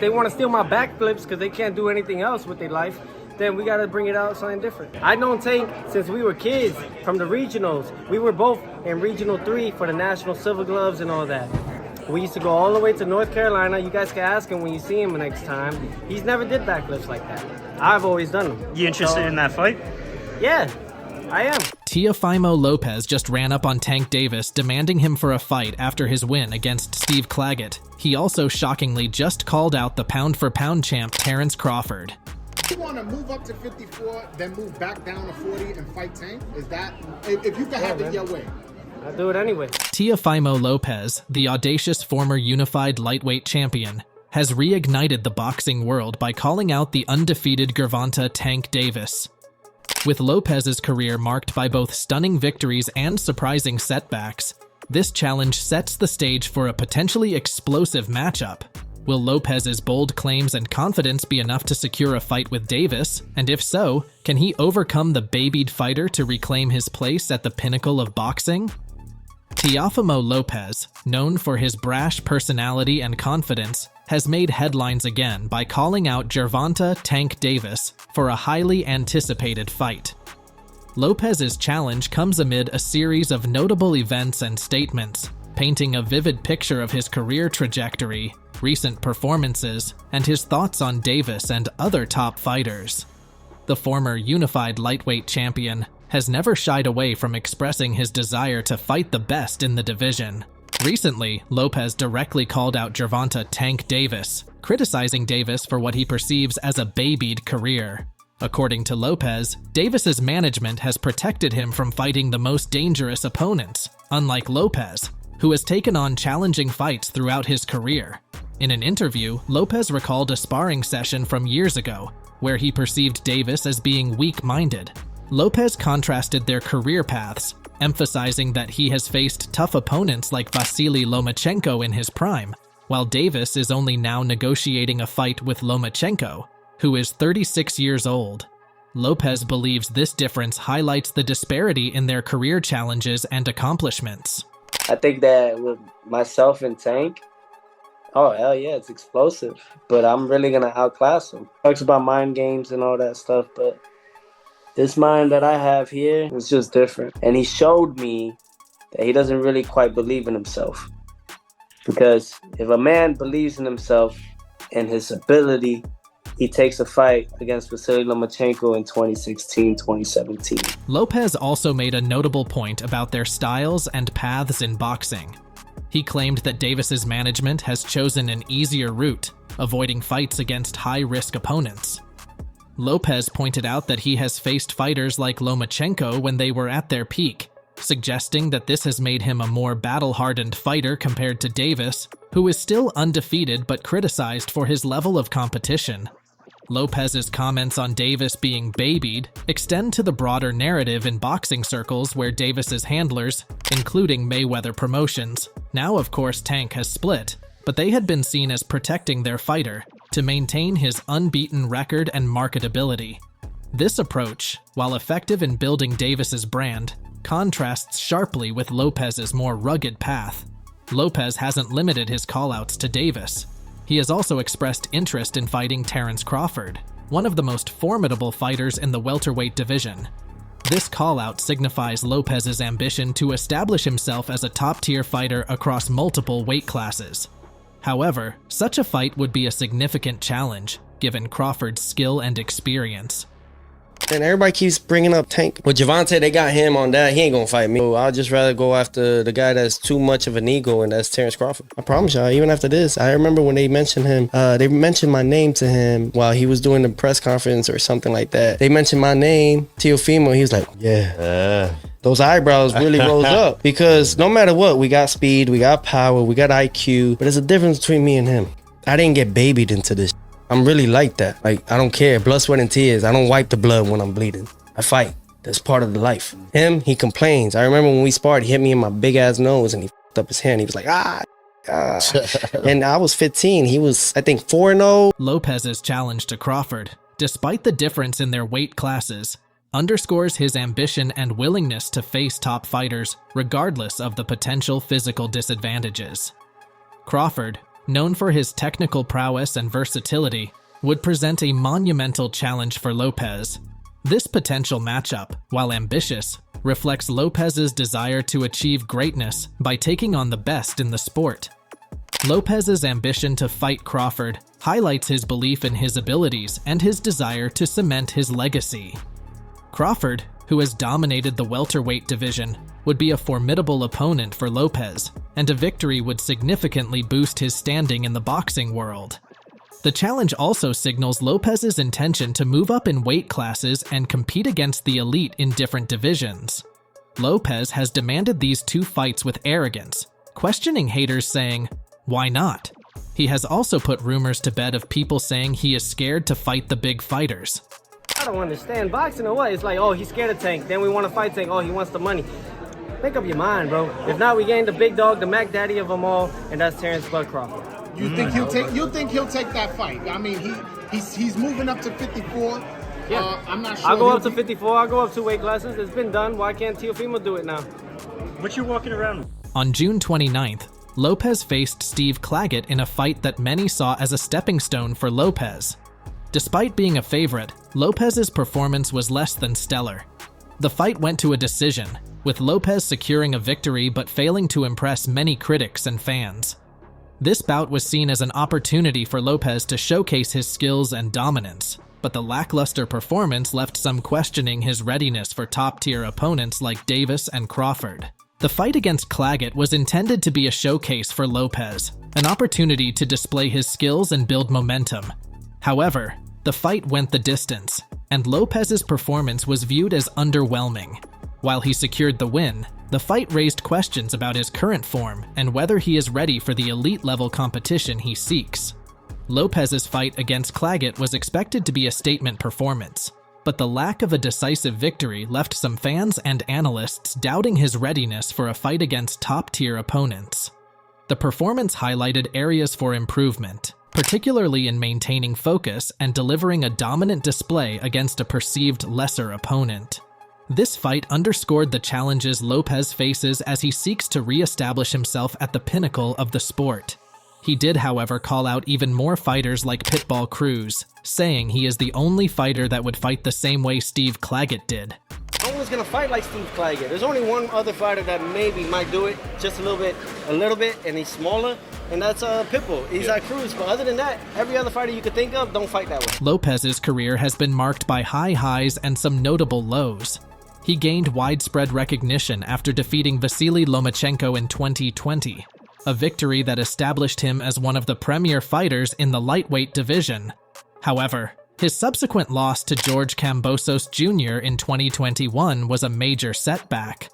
They want to steal my backflips because they can't do anything else with their life. Then we got to bring it out something different. I've known Tank since we were kids from the regionals. We were both in Regional 3 for the National Silver Gloves and all that. We used to go all the way to North Carolina. You guys can ask him when you see him next time. He's never did backflips like that. I've always done them. You interested in that fight? Yeah, I am. Teofimo Lopez just ran up on Tank Davis, demanding him for a fight after his win against Steve Claggett. He also shockingly just called out the pound-for-pound champ Terence Crawford. You want to move up to 54, then move back down to 40 and fight Tank? Is that, if you could have it your way? I'll do it anyway. Teofimo Lopez, the audacious former unified lightweight champion, has reignited the boxing world by calling out the undefeated Gervonta Tank Davis. With Lopez's career marked by both stunning victories and surprising setbacks, this challenge sets the stage for a potentially explosive matchup. Will Lopez's bold claims and confidence be enough to secure a fight with Davis? And if so, can he overcome the babied fighter to reclaim his place at the pinnacle of boxing? Teofimo Lopez, known for his brash personality and confidence, has made headlines again by calling out Gervonta Tank Davis for a highly anticipated fight. Lopez's challenge comes amid a series of notable events and statements, painting a vivid picture of his career trajectory, recent performances, and his thoughts on Davis and other top fighters. The former unified lightweight champion has never shied away from expressing his desire to fight the best in the division. Recently, Lopez directly called out Gervonta Tank Davis, criticizing Davis for what he perceives as a babied career. According to Lopez, Davis's management has protected him from fighting the most dangerous opponents, unlike Lopez, who has taken on challenging fights throughout his career. In an interview, Lopez recalled a sparring session from years ago, where he perceived Davis as being weak-minded. Lopez contrasted their career paths, emphasizing that he has faced tough opponents like Vasily Lomachenko in his prime, while Davis is only now negotiating a fight with Lomachenko, who is 36 years old. Lopez believes this difference highlights the disparity in their career challenges and accomplishments. I think that with myself and Tank, oh, hell yeah, it's explosive. But I'm really going to outclass him. Talks about mind games and all that stuff, but this mind that I have here is just different. And he showed me that he doesn't really quite believe in himself. Because if a man believes in himself and his ability, he takes a fight against Vasily Lomachenko in 2016, 2017. Lopez also made a notable point about their styles and paths in boxing. He claimed that Davis's management has chosen an easier route, avoiding fights against high-risk opponents. Lopez pointed out that he has faced fighters like Lomachenko when they were at their peak, suggesting that this has made him a more battle-hardened fighter compared to Davis, who is still undefeated but criticized for his level of competition. Lopez's comments on Davis being babied extend to the broader narrative in boxing circles where Davis's handlers, including Mayweather Promotions, now of course Tank has split, but they had been seen as protecting their fighter to maintain his unbeaten record and marketability. This approach, while effective in building Davis's brand, contrasts sharply with Lopez's more rugged path. Lopez hasn't limited his callouts to Davis. He has also expressed interest in fighting Terence Crawford, one of the most formidable fighters in the welterweight division. This callout signifies Lopez's ambition to establish himself as a top-tier fighter across multiple weight classes. However, such a fight would be a significant challenge, given Crawford's skill and experience. And everybody keeps bringing up Tank. With Gervonta, they got him on that. He ain't gonna fight me. So I'd just rather go after the guy that's too much of an ego, and that's Terence Crawford. I promise y'all, even after this, I remember when they mentioned him, they mentioned my name to him while he was doing the press conference or something like that. They mentioned my name, Teofimo. He was like, yeah. Those eyebrows really rose up because no matter what, we got speed, we got power, we got IQ, but there's a difference between me and him. I didn't get babied into this. I'm really like that. Like, I don't care. Blood, sweat, and tears. I don't wipe the blood when I'm bleeding. I fight. That's part of the life. Him, he complains. I remember when we sparred, he hit me in my big ass nose and he f***ed up his hand. He was like, and I was 15. He was, I think, 4-0. Lopez's challenge to Crawford, despite the difference in their weight classes, underscores his ambition and willingness to face top fighters regardless of the potential physical disadvantages. Crawford, known for his technical prowess and versatility, would present a monumental challenge for Lopez. This potential matchup, while ambitious, reflects Lopez's desire to achieve greatness by taking on the best in the sport. Lopez's ambition to fight Crawford highlights his belief in his abilities and his desire to cement his legacy. Crawford, who has dominated the welterweight division, would be a formidable opponent for Lopez, and a victory would significantly boost his standing in the boxing world. The challenge also signals Lopez's intention to move up in weight classes and compete against the elite in different divisions. Lopez has demanded these two fights with arrogance, questioning haters saying, "Why not?" He has also put rumors to bed of people saying he is scared to fight the big fighters. I don't understand boxing or what? It's like, oh, he's scared of Tank. Then we want to fight Tank. Oh, he wants the money. Make up your mind, bro. If not, we gain the big dog, the Mac Daddy of them all, and that's Terrence Bud Crawford. You think he'll take? You think he'll take that fight? I mean, he's moving up to 54. Yeah, I'm not sure. I'll go up to 54. I'll go up 2 weight classes. It's been done. Why can't Teofimo do it now? What you walking around with? On June 29th, Lopez faced Steve Claggett in a fight that many saw as a stepping stone for Lopez. Despite being a favorite, Lopez's performance was less than stellar. The fight went to a decision, with Lopez securing a victory but failing to impress many critics and fans. This bout was seen as an opportunity for Lopez to showcase his skills and dominance, but the lackluster performance left some questioning his readiness for top-tier opponents like Davis and Crawford. The fight against Claggett was intended to be a showcase for Lopez, an opportunity to display his skills and build momentum. However, the fight went the distance, and Lopez's performance was viewed as underwhelming. While he secured the win, the fight raised questions about his current form and whether he is ready for the elite-level competition he seeks. Lopez's fight against Claggett was expected to be a statement performance, but the lack of a decisive victory left some fans and analysts doubting his readiness for a fight against top-tier opponents. The performance highlighted areas for improvement, particularly in maintaining focus and delivering a dominant display against a perceived lesser opponent. This fight underscored the challenges Lopez faces as he seeks to re-establish himself at the pinnacle of the sport. He did, however, call out even more fighters like Pitbull Cruz, saying he is the only fighter that would fight the same way Steve Claggett did. No one's gonna fight like Steve Claggett. There's only one other fighter that maybe might do it just a little bit, and he's smaller, and that's Pitbull. He's like Cruz, but other than that, every other fighter you could think of don't fight that way. Lopez's career has been marked by high highs and some notable lows. He gained widespread recognition after defeating Vasily Lomachenko in 2020, a victory that established him as one of the premier fighters in the lightweight division. However, his subsequent loss to George Kambosos Jr. in 2021 was a major setback.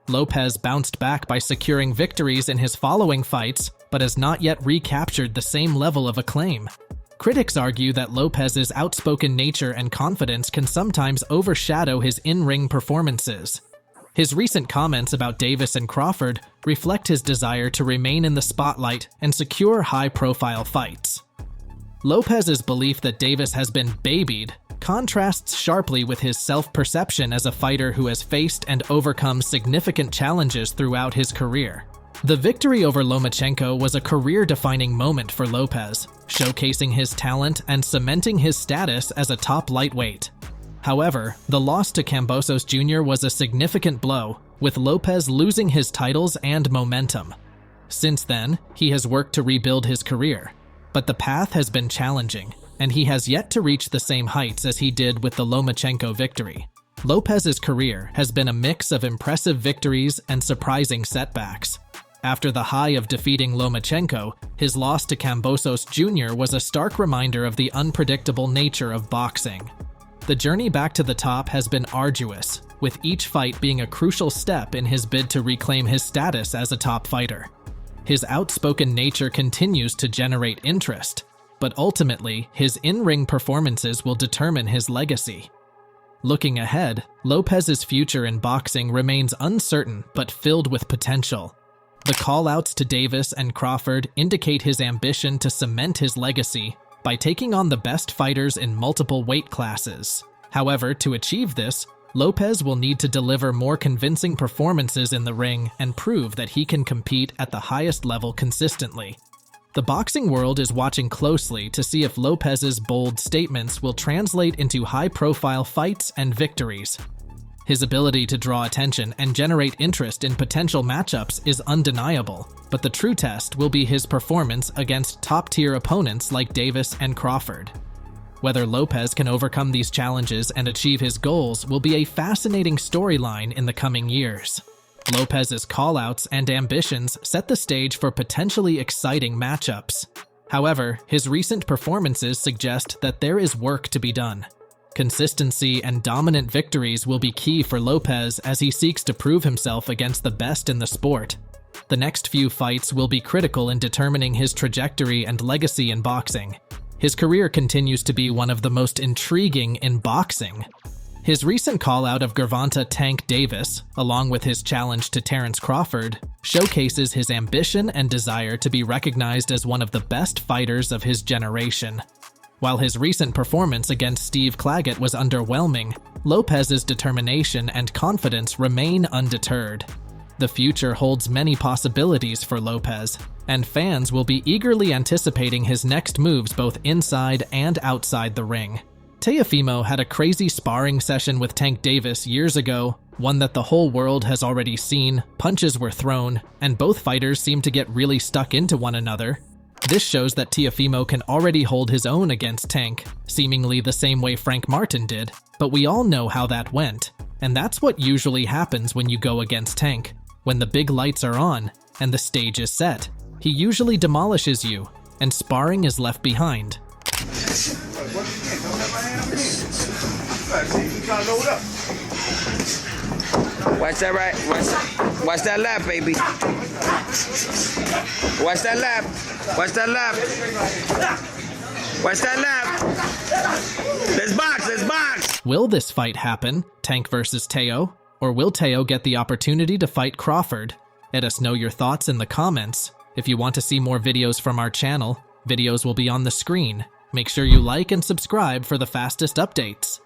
Lopez bounced back by securing victories in his following fights, but has not yet recaptured the same level of acclaim. Critics argue that Lopez's outspoken nature and confidence can sometimes overshadow his in-ring performances. His recent comments about Davis and Crawford reflect his desire to remain in the spotlight and secure high-profile fights. Lopez's belief that Davis has been babied contrasts sharply with his self-perception as a fighter who has faced and overcome significant challenges throughout his career. The victory over Lomachenko was a career-defining moment for Lopez, showcasing his talent and cementing his status as a top lightweight. However, the loss to Kambosos Jr. was a significant blow, with Lopez losing his titles and momentum. Since then, he has worked to rebuild his career, but the path has been challenging, and he has yet to reach the same heights as he did with the Lomachenko victory. Lopez's career has been a mix of impressive victories and surprising setbacks. After the high of defeating Lomachenko, his loss to Kambosos Jr. was a stark reminder of the unpredictable nature of boxing. The journey back to the top has been arduous, with each fight being a crucial step in his bid to reclaim his status as a top fighter. His outspoken nature continues to generate interest, but ultimately, his in-ring performances will determine his legacy. Looking ahead, Lopez's future in boxing remains uncertain but filled with potential. The call-outs to Davis and Crawford indicate his ambition to cement his legacy by taking on the best fighters in multiple weight classes. However, to achieve this, Lopez will need to deliver more convincing performances in the ring and prove that he can compete at the highest level consistently. The boxing world is watching closely to see if Lopez's bold statements will translate into high-profile fights and victories. His ability to draw attention and generate interest in potential matchups is undeniable, but the true test will be his performance against top-tier opponents like Davis and Crawford. Whether Lopez can overcome these challenges and achieve his goals will be a fascinating storyline in the coming years. Lopez's callouts and ambitions set the stage for potentially exciting matchups. However, his recent performances suggest that there is work to be done. Consistency and dominant victories will be key for Lopez as he seeks to prove himself against the best in the sport. The next few fights will be critical in determining his trajectory and legacy in boxing. His career continues to be one of the most intriguing in boxing. His recent call-out of Gervonta "Tank" Davis, along with his challenge to Terence Crawford, showcases his ambition and desire to be recognized as one of the best fighters of his generation. While his recent performance against Steve Claggett was underwhelming, Lopez's determination and confidence remain undeterred. The future holds many possibilities for Lopez, and fans will be eagerly anticipating his next moves both inside and outside the ring. Teofimo had a crazy sparring session with Tank Davis years ago, one that the whole world has already seen. Punches were thrown, and both fighters seemed to get really stuck into one another. This shows that Teofimo can already hold his own against Tank, seemingly the same way Frank Martin did, but we all know how that went. And that's what usually happens when you go against Tank. When the big lights are on, and the stage is set, he usually demolishes you, and sparring is left behind. Watch that right. Watch that lap, baby. Watch that lap. Watch that lap. Watch that lap. Let's box. Let's box. Will this fight happen, Tank versus Teo? Or will Teo get the opportunity to fight Crawford? Let us know your thoughts in the comments. If you want to see more videos from our channel, videos will be on the screen. Make sure you like and subscribe for the fastest updates.